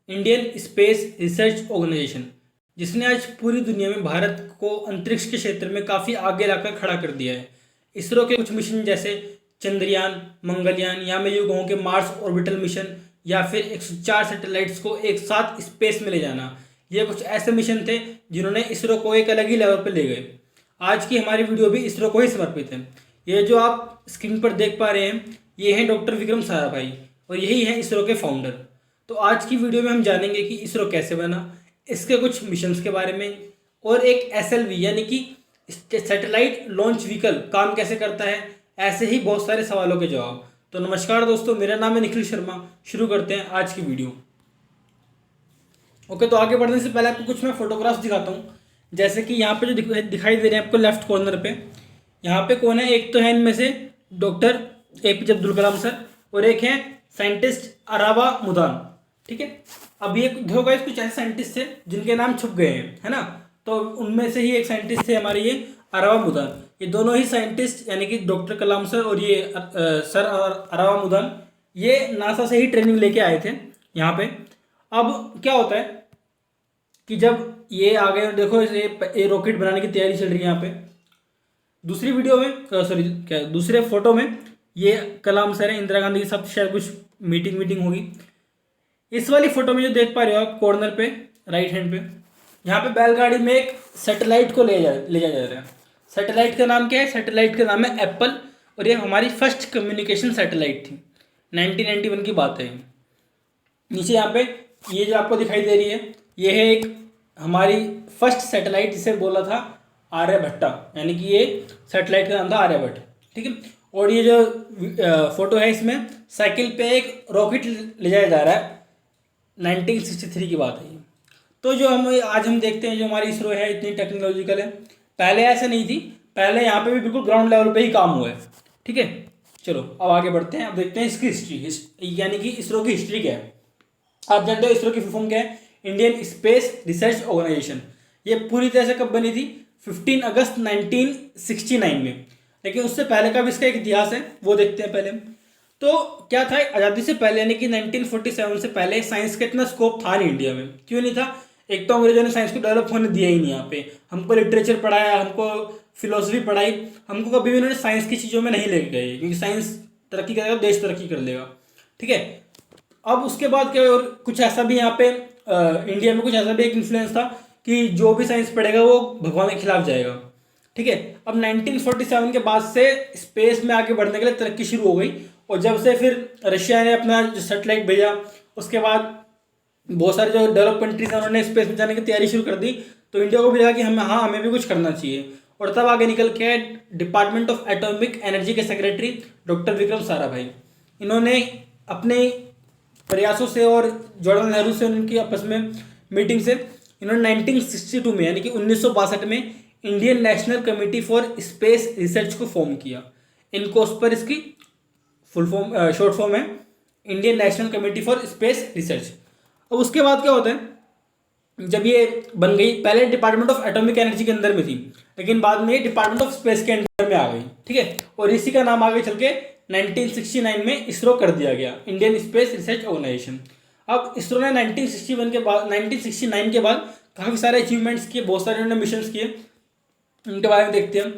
Indian Space Research organisation, जिसने आज पूरी दुनिया में भारत को अंतरिक्ष के क्षेत्र में काफ़ी आगे लाकर खड़ा कर दिया है। इसरो के कुछ मिशन जैसे चंद्रयान, मंगलयान या मैं यूँ कहूँ कि मार्स ऑर्बिटल मिशन या फिर 104 सैटेलाइट्स को एक साथ स्पेस में ले जाना, ये कुछ ऐसे मिशन थे जिन्होंने इसरो को एक अलग ही लेवल पर ले गए। आज की हमारी वीडियो भी इसरो को ही समर्पित है। ये जो आप स्क्रीन पर देख पा रहे हैं, ये हैं डॉक्टर विक्रम साराभाई और यही हैं इसरो के फाउंडर। तो आज की वीडियो में हम जानेंगे कि इसरो कैसे बना, इसके कुछ मिशंस के बारे में, और एक एसएलवी यानी कि सैटेलाइट लॉन्च व्हीकल काम कैसे करता है, ऐसे ही बहुत सारे सवालों के जवाब। तो नमस्कार दोस्तों, मेरा नाम है निखिल शर्मा। शुरू करते हैं आज की वीडियो। ओके, तो आगे बढ़ने से पहले आपको कुछ मैं फोटोग्राफ्स दिखाता हूँ। जैसे कि यहाँ पे जो दिखाई दे रहे हैं आपको लेफ्ट कॉर्नर पे, यहाँ पे कौन है? एक तो है इनमें से doctor APJ Abdul Kalam sir और एक है साइंटिस्ट अरावा मुदान। ठीक है, अब ये देखो गाइस, कुछ ऐसे साइंटिस्ट थे जिनके नाम छुप गए हैं, है ना। तो उनमें से ही एक साइंटिस्ट थे हमारे ये अरावा मुदान। ये दोनों ही साइंटिस्ट यानी कि डॉक्टर कलाम सर और ये सर अरावा मुदान, ये नासा से ही ट्रेनिंग लेके आए थे यहाँ पे। अब क्या होता है कि जब ये आ गए, देखो ये रॉकेट बनाने की तैयारी चल रही है यहाँ पे। दूसरी वीडियो में सॉरी क्या दूसरे फोटो में ये कलाम सर है, इंदिरा गांधी के साथ शायद कुछ मीटिंग होगी। इस वाली फोटो में जो देख पा रहे हो आप कॉर्नर पे राइट हैंड पे, यहाँ पे बैलगाड़ी में एक सैटेलाइट को ले जा रहा है। सैटेलाइट का नाम क्या है? सैटेलाइट का नाम है एप्पल, और ये हमारी फर्स्ट कम्युनिकेशन सैटेलाइट थी। 1991 की बात है। नीचे यहाँ पे ये जो आपको दिखाई दे रही है, ये है एक हमारी फर्स्ट सैटेलाइट, जिसे बोला था आर्यभट्टा, यानी कि ये सैटेलाइट का नाम था आर्यभट्ट। ठीक है, और ये जो फोटो है, इसमें साइकिल पे एक रॉकेट ले जाया जा रहा है। 1963 की बात है ये। तो जो हम देखते हैं, जो हमारी इसरो है इतनी टेक्नोलॉजिकल है, पहले ऐसा नहीं थी। पहले यहाँ पे भी बिल्कुल ग्राउंड लेवल पे ही काम हुआ है। ठीक है, चलो अब आगे बढ़ते हैं। अब देखते हैं इसकी हिस्ट्री, यानी कि इसरो की हिस्ट्री क्या है। आप जानते हो इसरो की फुल फॉर्म क्या है? Indian Space Research Organisation. ये पूरी तरह से कब बनी थी? 15 अगस्त 1969 में। लेकिन उससे पहले का भी इसका एक इतिहास है, वो देखते हैं पहले। तो क्या था, आज़ादी से पहले यानी कि 1947 से पहले साइंस का इतना स्कोप था नहीं इंडिया में। क्यों नहीं था? एक तो अंग्रेजों ने साइंस को डेवलप होने दिया ही नहीं। यहाँ पे हमको लिटरेचर पढ़ाया, हमको फिलोसफी पढ़ाई, हमको कभी भी उन्होंने साइंस की चीज़ों में नहीं लेके गए, क्योंकि साइंस तरक्की करेगा देश तरक्की कर लेगा। ठीक है, अब उसके बाद क्या, और कुछ ऐसा भी यहाँ पे इंडिया में कुछ ऐसा भी एक इन्फ्लुएंस था कि जो भी साइंस पढ़ेगा वो भगवान के खिलाफ जाएगा। ठीक है, अब 1947 के बाद से स्पेस में आगे बढ़ने के लिए तरक्की शुरू हो गई, और जब से फिर रशिया ने अपना जो सैटेलाइट भेजा, उसके बाद बहुत सारे जो डेवलप कंट्रीज हैं उन्होंने स्पेस में जाने की तैयारी शुरू कर दी। तो इंडिया को भी लगा कि हमें भी कुछ करना चाहिए, और तब आगे निकल के डिपार्टमेंट ऑफ एटॉमिक एनर्जी के सेक्रेटरी डॉक्टर विक्रम साराभाई, इन्होंने अपने प्रयासों से और जवाहरलाल नेहरू से उनकी आपस में मीटिंग से इन्होंने 1962 में यानी कि 1962 में Indian national committee for space research को फॉर्म किया। इनकोस पर इसकी फुल फॉर्म शॉर्ट फॉर्म है Indian national committee for space research. अब उसके बाद क्या होता है, जब ये बन गई, पहले डिपार्टमेंट ऑफ एटॉमिक एनर्जी के अंदर में थी, लेकिन बाद में ये डिपार्टमेंट ऑफ स्पेस के अंदर में आ गई। ठीक है, और इसी का नाम आगे चल के 1969 में इसरो कर दिया गया, इंडियन स्पेस रिसर्च ऑर्गेनाइजेशन। अब इसरो ने 1969 के बाद काफ़ी सारे अचीवमेंट्स किए, बहुत सारे उन्होंने मिशन किए, उनके बारे में देखते हैं।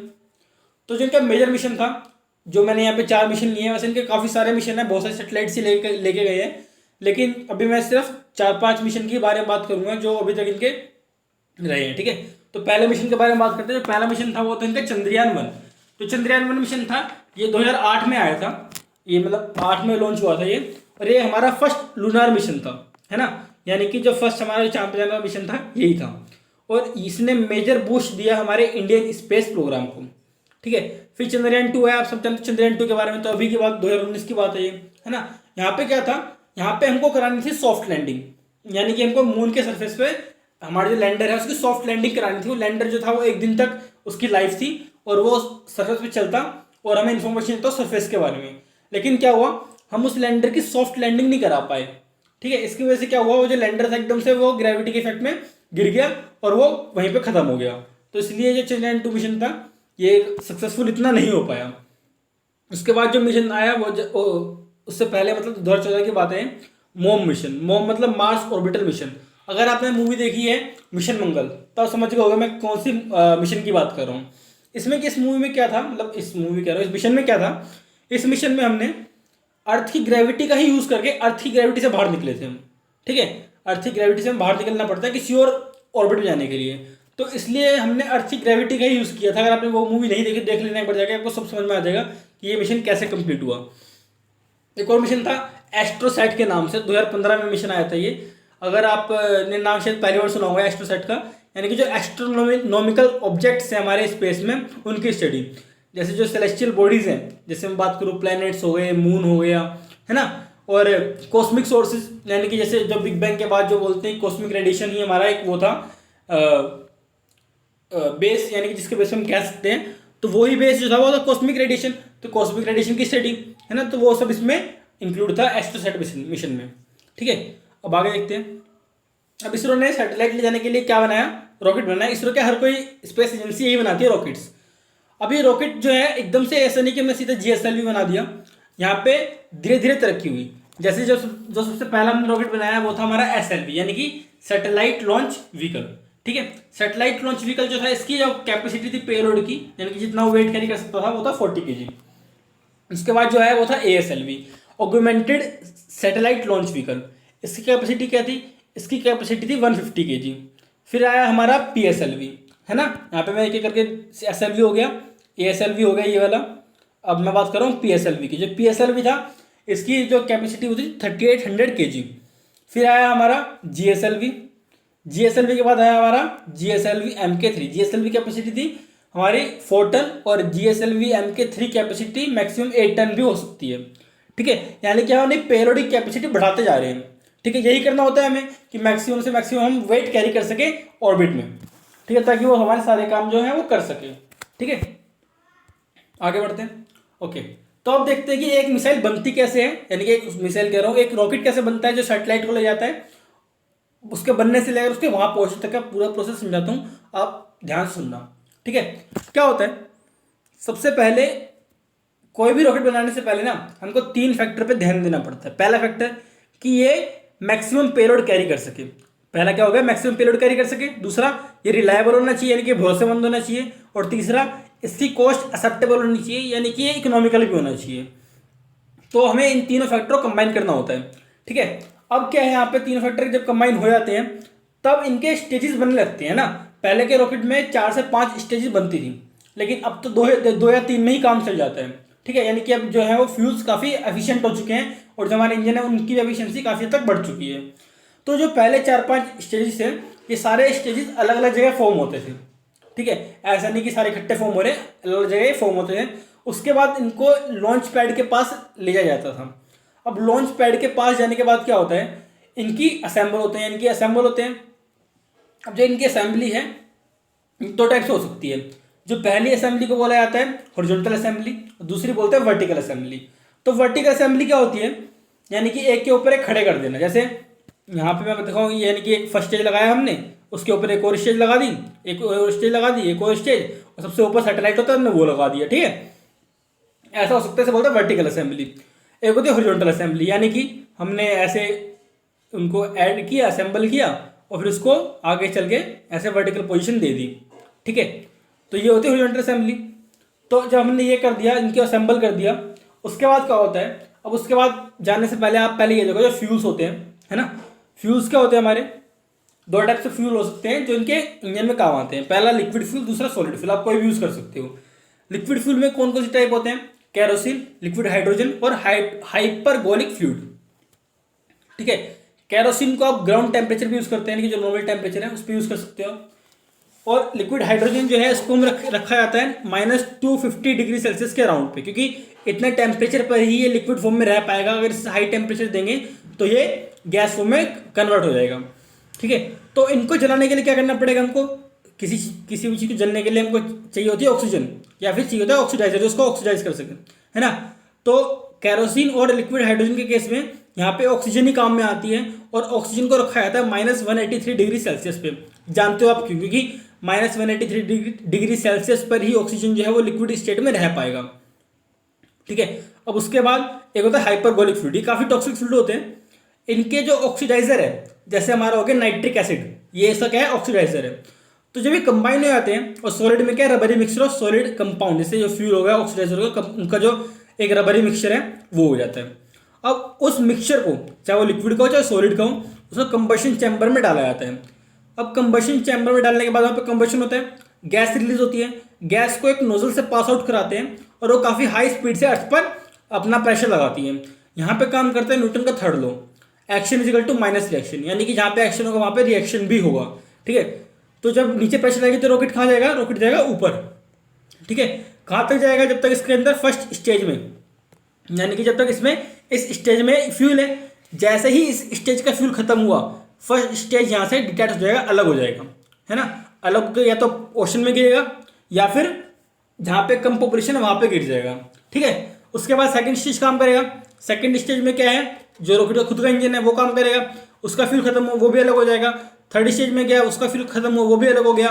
तो जो इनका मेजर मिशन था, जो मैंने यहाँ पे 4 मिशन लिए हैं, वैसे इनके काफ़ी सारे मिशन हैं, बहुत सारे सेटेलाइट से लेके गए हैं, लेकिन अभी मैं सिर्फ 4-5 मिशन के बारे में बात करूंगा जो अभी तक इनके रहे हैं। ठीक है, तो पहले मिशन के बारे में बात करते हैं। जो पहला मिशन था वो था इनका चंद्रयान-1। तो चंद्रयान-1 मिशन था, ये 2008 में आया था, ये मतलब 8 में लॉन्च हुआ था ये, और ये हमारा फर्स्ट लूनार मिशन था, है ना। यानी कि जो फर्स्ट हमारा चांद पे जाने वाला मिशन था यही था, और इसने मेजर बूस्ट दिया हमारे इंडियन स्पेस प्रोग्राम को। ठीक है, फिर चंद्रयान-2 है, आप सब जानते हैं चंद्रयान-2 के बारे में, तो अभी की बात 2019 की बात है ये, है ना। यहाँ पे क्या था, यहाँ पे हमको करानी थी सॉफ्ट लैंडिंग, यानी कि हमको मून के सरफेस पे हमारा जो लैंडर है उसकी सॉफ्ट लैंडिंग करानी थी। वो लैंडर जो था वो 1 दिन तक उसकी लाइफ थी, और वो सरफेस पे चलता और हमें इन्फॉर्मेशन देता सरफेस के बारे में। लेकिन क्या हुआ, हम उस लैंडर की सॉफ्ट लैंडिंग नहीं करा पाए। ठीक है, इसकी वजह से क्या हुआ, वो जो लैंडर था एकदम से वो ग्रेविटी के इफेक्ट में गिर गया और वो वहीं पे खत्म हो गया। तो इसलिए जो चंद्रयान-2 मिशन था ये सक्सेसफुल इतना नहीं हो पाया। उसके बाद जो मिशन आया वो उससे पहले मतलब 2014 की बात है, मोम मिशन, मोम मतलब मार्स ऑर्बिटल मिशन। अगर आपने मूवी देखी है मिशन मंगल तो आप समझ गए होगा मैं कौन सी मिशन की बात कर रहा हूँ। इसमें किस मूवी में क्या था, मतलब इस मूवी कह रहा हूँ, इस मिशन में क्या था, इस मिशन में हमने अर्थ की ग्रेविटी का ही यूज़ करके अर्थ की ग्रेविटी से बाहर निकले थे हम। ठीक है, अर्थ की ग्रेविटी से हम बाहर निकलना पड़ता है किसी और ऑर्बिट में जाने के लिए, तो इसलिए हमने अर्थ की ग्रेविटी का ही यूज़ किया था। अगर आपने वो मूवी नहीं देखी देख लेना, पड़ जाएगा आपको, सब समझ में आ जाएगा कि ये मिशन कैसे कंप्लीट हुआ। एक और मिशन था एस्ट्रोसैट के नाम से, 2015 में मिशन आया था ये। अगर आपने नाम शायद पहली बार सुना होगा एस्ट्रोसैट का, यानी कि जो एस्ट्रोनॉमिकल ऑब्जेक्ट्स हैं हमारे स्पेस में उनकी स्टडी, जैसे जो सेलेस्टियल बॉडीज़ हैं, जैसे मैं बात करूँ प्लैनेट्स हो गए, मून हो गया, है ना, और कॉस्मिक सोर्सेज, यानी कि जैसे जो बिग बैंग के बाद जो बोलते हैं कॉस्मिक रेडिएशन ही हमारा एक वो था बेस, यानी कि जिसके बेस हम कह सकते हैं, तो वही बेस जो था वो था कॉस्मिक रेडिएशन। तो कॉस्मिक रेडिएशन की स्टडी है ना, तो वो सब इसमें इंक्लूड था एस्ट्रोसैट मिशन में। ठीक है, अब आगे देखते हैं। अब इसरो ने सैटेलाइट ले जाने के लिए क्या बनाया, रॉकेट बनाया। इसरो क्या हर कोई स्पेस एजेंसी यही बनाती है रॉकेट्स। अब ये रॉकेट जो है एकदम से ऐसा नहीं कि हमने सीधा GSLV बना दिया, यहाँ पे धीरे धीरे तरक्की हुई। जैसे जो सबसे पहला हमने रॉकेट बनाया वो था हमारा SLV, यानी कि सैटेलाइट लॉन्च व्हीकल। ठीक है, सैटेलाइट लॉन्च व्हीकल जो था इसकी जो कैपेसिटी थी पेलोड की, यानी कि जितना वेट कैरी कर सकता था वो था 40 kg। उसके बाद जो है वो था ASLV, augmented satellite launch vehicle. इसकी कैपेसिटी क्या थी, इसकी कैपेसिटी थी 150 kg। फिर आया हमारा PSLV, है ना, यहाँ पे मैं एक एक करके SLV हो गया, ASLV हो गया ये वाला। अब मैं बात कर रहा हूँ PSLV की। जो PSLV था इसकी जो कैपेसिटी होती थी 3800 kg। फिर आया हमारा GSLV के बाद आया हमारा GSLV MK3। GSLV कैपेसिटी थी हमारी 4 टन और GSLV MK3 capacity maximum 8 ton भी हो सकती है। ठीक है, यानी कि हम पेलोडिक कैपेसिटी बढ़ाते जा रहे हैं। ठीक है, यही करना होता है हमें कि मैक्सिमम से मैक्सिमम हम वेट कैरी कर सके ऑर्बिट में। ठीक है, ताकि वो हमारे सारे काम जो है वो कर सके। ठीक है, आगे बढ़ते हैं। ओके, तो अब देखते हैं कि एक मिसाइल बनती कैसे है, यानी कि एक मिसाइल कह रहा हूँ, एक रॉकेट कैसे बनता है जो सैटेलाइट को ले जाता है, उसके बनने से लेकर उसके वहां पहुंचने तक का पूरा प्रोसेस समझाता हूँ, आप ध्यान से सुनना। ठीक है, क्या होता है, सबसे पहले कोई भी रॉकेट बनाने से पहले ना हमको 3 फैक्टर पे ध्यान देना पड़ता है। पहला फैक्टर कि ये मैक्सिमम पेलोड कैरी कर सके। पहला क्या होगा, मैक्सिमम पेलोड कैरी कर सके। दूसरा, ये रिलायबल होना चाहिए, यानी कि भरोसेमंद होना चाहिए। और तीसरा, इसकी कॉस्ट एक्सेप्टेबल होनी चाहिए, यानी कि ये इकोनॉमिकल भी होना चाहिए। तो हमें इन तीनों फैक्टरों को कंबाइन करना होता है। ठीक है, अब क्या है, यहाँ पे 3 फैक्टर जब कंबाइन हो जाते हैं तब इनके स्टेजेस बनने लगते हैं ना। पहले के रॉकेट में 4 से 5 स्टेजेस बनती थी, लेकिन अब तो 2 या 3 में ही काम चल जाता है। ठीक है, यानी कि अब जो है वो फ्यूल्स काफ़ी एफिशिएंट हो चुके हैं और जो हमारे इंजन है उनकी एफिशिएंसी काफ़ी हद तक बढ़ चुकी है। तो जो पहले 4-5 स्टेजेस हैं, ये सारे स्टेजेस अलग अलग जगह फॉर्म होते थे। ठीक है, ऐसा नहीं कि सारे इकट्ठे फॉर्म हो रहे हैं, अलग अलग जगह फॉर्म होते हैं। उसके बाद इनको लॉन्च पैड के पास ले जाया जाता था। अब लॉन्च पैड के पास जाने के बाद क्या होता है, इनकी असेंबल होते हैं, इनकी असेंबल होते हैं। अब जो इनकी असेंबली है 2 टाइप से हो सकती है। जो पहली असेंबली को बोला जाता है हॉरिजॉन्टल असेंबली, दूसरी बोलते हैं वर्टिकल असेंबली। तो वर्टिकल असेंबली क्या होती है, यानी कि एक के ऊपर एक खड़े कर देना। जैसे यहाँ पे मैं दिखाऊँ, यानी कि एक फर्स्ट स्टेज लगाया हमने, उसके ऊपर एक और स्टेज लगा दी, एक और स्टेज लगा दी, एक और स्टेज, और सबसे ऊपर सैटेलाइट होता है हमने वो लगा दिया। ठीक है, ऐसा हो सकता है, बोलते हैं वर्टिकल असेंबली। एक होती है हॉरिजॉन्टल असेंबली, यानी कि हमने ऐसे उनको ऐड किया, असेंबल किया और फिर उसको आगे चल के ऐसे वर्टिकल पोजीशन दे दी। ठीक है, तो ये होती है हॉरिजॉन्टल असेंबली। तो जब हमने ये कर दिया, इनके असेंबल कर दिया, उसके बाद क्या होता है, अब उसके बाद जाने से पहले आप पहले ये देखो जो फ्यूल्स होते हैं, है ना, फ्यूल्स क्या होते हैं हमारे, 2 टाइप से फ्यूल हो सकते हैं जो इनके इंजन में काम आते हैं। पहला लिक्विड फ्यूल, दूसरा सॉलिड फ्यूल, आप कोई भी यूज़ कर सकते हो। लिक्विड फ्यूल में कौन कौन सी टाइप होते हैं, कैरोसिन, लिक्विड हाइड्रोजन और हाइपरगोलिक फ्लूइड। ठीक है, कैरोसिन को आप ग्राउंड टेम्परेचर भी यूज़ करते हैं, यानी कि जो नॉर्मल टेम्परेचर है उस पर यूज़ कर सकते हो। और लिक्विड हाइड्रोजन जो है इसको हम रखा जाता है -250 डिग्री सेल्सियस के अराउंड पे, क्योंकि इतने टेम्परेचर पर ही ये लिक्विड फॉर्म में रह पाएगा। अगर इससे हाई टेम्परेचर देंगे तो ये गैस फॉर्म में कन्वर्ट हो जाएगा। ठीक है, तो इनको जलाने के लिए क्या करना पड़ेगा, हमको किसी भी चीज़ को जलने के लिए हमको चाहिए होती है ऑक्सीजन, या फिर चाहिए होता है ऑक्सीडाइजर जो उसको ऑक्सीडाइज कर सके, है ना। तो कैरोसिन और लिक्विड हाइड्रोजन के केस में यहाँ पे ऑक्सीजन ही काम में आती है, और ऑक्सीजन को रखा जाता है -183 डिग्री सेल्सियस पे। जानते हो आप क्यों, क्योंकि -183 डिग्री सेल्सियस पर ही ऑक्सीजन जो है वो लिक्विड स्टेट में रह पाएगा। ठीक है, अब उसके बाद एक होता है हाइपरगोलिक फ्लूइड। ये काफ़ी टॉक्सिक फ्लूइड होते हैं, इनके जो ऑक्सीडाइजर है, जैसे हमारा हो गया नाइट्रिक एसिड, ये ऐसा क्या है, ऑक्सीडाइजर है। तो जब ये कंबाइन हो जाते हैं और सॉलिड में क्या है, रबरी मिक्सचर ऑफ सॉलिड कंपाउंड, जैसे जो फ्यूल हो गया ऑक्सीडाइजर हो गया, उनका जो एक रबरी मिक्सचर है वो हो जाता है। अब उस मिक्सचर को, चाहे वो लिक्विड का हो चाहे सॉलिड का हो, उसको कंबशन चैम्बर में डाला जाता है। अब कंबशन चैम्बर में डालने के बाद वहाँ पे कंबशन होता है, गैस रिलीज होती है, गैस को एक नोजल से पास आउट कराते हैं और वो काफ़ी हाई स्पीड से अर्थ पर अपना प्रेशर लगाती है। यहाँ पे काम करता है न्यूटन का third law, action is equal to minus reaction, यानी कि जहाँ पे एक्शन होगा वहाँ पे रिएक्शन भी होगा। ठीक है, तो जब नीचे प्रेशर लगेगा तो रॉकेट कहाँ जाएगा, रॉकेट जाएगा ऊपर। ठीक है, कहाँ तक जाएगा, जब तक इसके अंदर फर्स्ट स्टेज में, यानी कि जब तक इसमें इस स्टेज में फ्यूल है, जैसे ही इस स्टेज का फ्यूल खत्म हुआ, फर्स्ट स्टेज यहाँ से डिटैच हो जाएगा, अलग हो जाएगा, है ना। अलग या तो ओशन में गिरेगा या फिर जहाँ पे कम पॉपुलेशन है वहाँ पे गिर जाएगा। ठीक है, उसके बाद सेकंड स्टेज काम करेगा। सेकंड स्टेज में क्या है, जो रॉकेट का खुद का इंजन है वो काम करेगा, उसका फ्यूल खत्म हो वो भी अलग हो जाएगा। थर्ड स्टेज में क्या है, उसका फ्यूल खत्म हो वो भी अलग हो गया।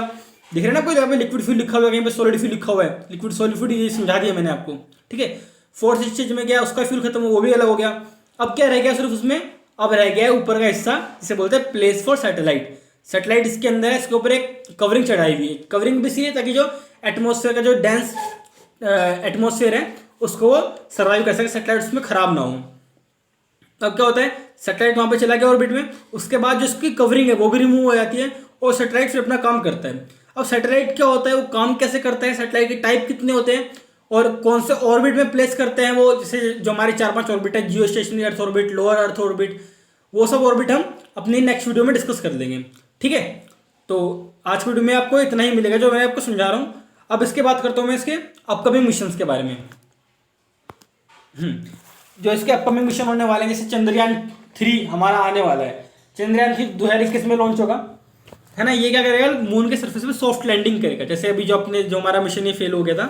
दिख रहे ना आपको, जहाँ पे लिक्विड फ्यूल लिखा हुआ है, कहीं पे सॉलिड फ्यूल लिखा हुआ है, लिक्विड सॉलिड फ्यूल ये समझा दिया मैंने आपको। ठीक है, फोर्थ स्टेज में क्या है, उसका फ्यूल खत्म हो वो भी अलग हो गया। अब क्या रह गया सिर्फ उसमें, अब रह गया है ऊपर का हिस्सा, जिसे बोलते हैं प्लेस फॉर सैटेलाइट। सैटेलाइट इसके अंदर है, इसके ऊपर एक कवरिंग चढ़ाई हुई है। कवरिंग भी इसलिए ताकि जो एटमॉस्फेयर का जो डेंस एटमॉस्फेयर है उसको वो सर्वाइव कर सके, सैटेलाइट उसमें खराब ना हो। अब क्या होता है, सैटेलाइट वहाँ पे चला गया ऑर्बिट में, उसके बाद जो उसकी कवरिंग है वो भी रिमूव हो जाती है और सैटेलाइट फिर अपना काम करता है। अब सैटेलाइट क्या होता है, वो काम कैसे करता है, सैटेलाइट के टाइप कितने होते हैं और कौन से ऑर्बिट में प्लेस करते हैं वो, जैसे जो हमारे 4-5 ऑर्बिट है, जियो stationery earth orbit, lower earth orbit, वो सब ऑर्बिट हम अपनी नेक्स्ट वीडियो में डिस्कस कर लेंगे। ठीक है, तो आज की वीडियो में आपको इतना ही मिलेगा जो मैं आपको समझा रहा हूँ। अब इसके बात करता हूँ मैं इसके अपकमिंग मिशंस के बारे में। जो इसके अपकमिंग मिशन होने वाले हैं, जैसे चंद्रयान 3 हमारा आने वाला है। चंद्रयान 3 2021 में लॉन्च होगा, है ना। ये क्या करेगा, मून के सरफेस पे सॉफ्ट लैंडिंग करेगा। जैसे अभी जो अपने जो हमारा मिशन ये फेल हो गया था,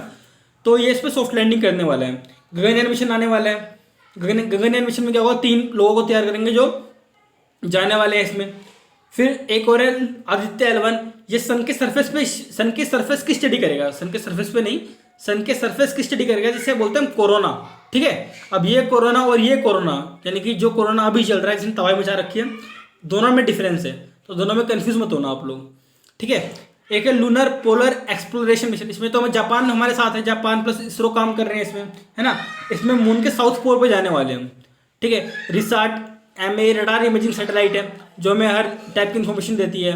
तो ये इस पर सॉफ्ट लैंडिंग करने वाला है। गगनयान मिशन आने वाला है। गगनयान मिशन में क्या होगा, 3 लोगों को तैयार करेंगे जो जाने वाले हैं इसमें। फिर एक और है आदित्य L1, ये सन के सरफेस की स्टडी करेगा, सन के सरफेस पे नहीं, सन के सरफेस की स्टडी करेगा, जिसे बोलते हैं कोरोना। ठीक है, अब ये कोरोना और ये कोरोना, यानी कि जो कोरोना अभी चल रहा है जिसने तबाही मचा रखी है, दोनों में डिफरेंस है, तो दोनों में कंफ्यूज मत होना आप लोग। ठीक है, एक है लूनर पोलर एक्सप्लोरेशन मिशन, इसमें तो जापान हमारे साथ है, जापान प्लस इसरो काम कर रहे हैं इसमें, है ना। इसमें मून के साउथ पोल पर जाने वाले हैं। ठीक है, resort MA radar imaging satellite है जो हमें हर टाइप की इन्फॉर्मेशन देती है।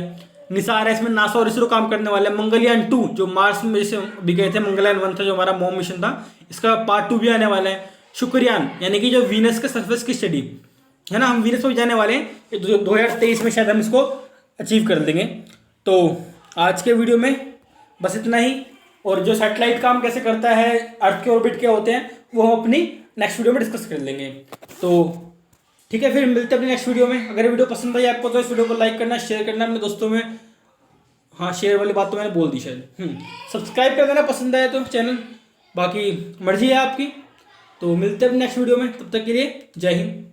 निसार है, इसमें नासा और इसरो काम करने वाले हैं। मंगलयान 2 जो मार्स में जैसे भी गए थे, मंगलयान 1 था जो हमारा मॉम मिशन था, इसका पार्ट 2 भी आने वाला है। शुक्रयान यानी कि जो वीनस के सरफेस की स्टडी, है ना, हम वीनस पर जाने वाले हैं 2023 में, शायद हम इसको अचीव कर लेंगे। तो आज के वीडियो में बस इतना ही, और जो सैटेलाइट काम कैसे करता है, अर्थ के ऑर्बिट क्या होते हैं, वो हम अपनी नेक्स्ट वीडियो में डिस्कस कर लेंगे। तो ठीक है, फिर मिलते हैं अपनी नेक्स्ट वीडियो में। अगर वीडियो पसंद आई आपको तो इस वीडियो को लाइक करना, शेयर करना अपने दोस्तों में। हाँ, शेयर वाली बात तो मैंने बोल दी शायद। सब्सक्राइब कर देना पसंद आए तो चैनल, बाकी मर्जी है आपकी। तो मिलते हैं अपनी नेक्स्ट वीडियो में, तब तक के लिए जय हिंद।